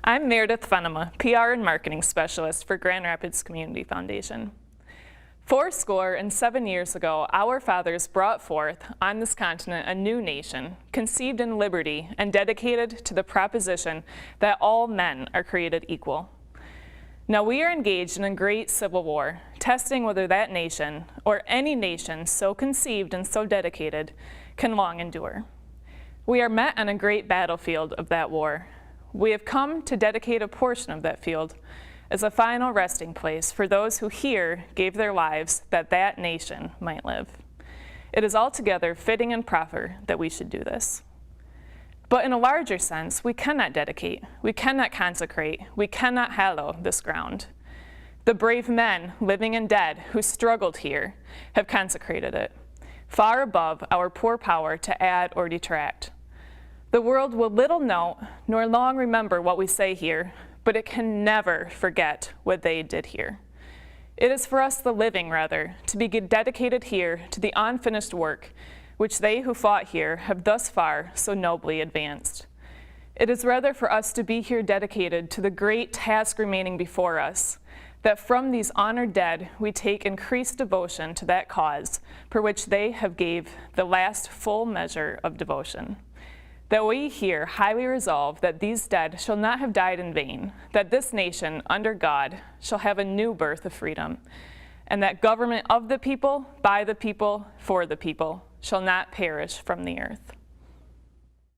I'm Meredith Fennema, PR and Marketing Specialist for Grand Rapids Community Foundation. 47 years ago, our fathers brought forth on this continent a new nation, conceived in liberty and dedicated to the proposition that all men are created equal. Now we are engaged in a great civil war, testing whether that nation, or any nation so conceived and so dedicated, can long endure. We are met on a great battlefield of that war. We have come to dedicate a portion of that field as a final resting place for those who here gave their lives that that nation might live. It is altogether fitting and proper that we should do this. But in a larger sense, we cannot dedicate, we cannot consecrate, we cannot hallow this ground. The brave men, living and dead, who struggled here have consecrated it, far above our poor power to add or detract. The world will little note nor long remember what we say here, but it can never forget what they did here. It is for us, the living, rather, to be dedicated here to the unfinished work which they who fought here have thus far so nobly advanced. It is rather for us to be here dedicated to the great task remaining before us, that from these honored dead we take increased devotion to that cause for which they have gave the last full measure of devotion. That we here highly resolve that these dead shall not have died in vain, that this nation, under God, shall have a new birth of freedom, and that government of the people, by the people, for the people, shall not perish from the earth.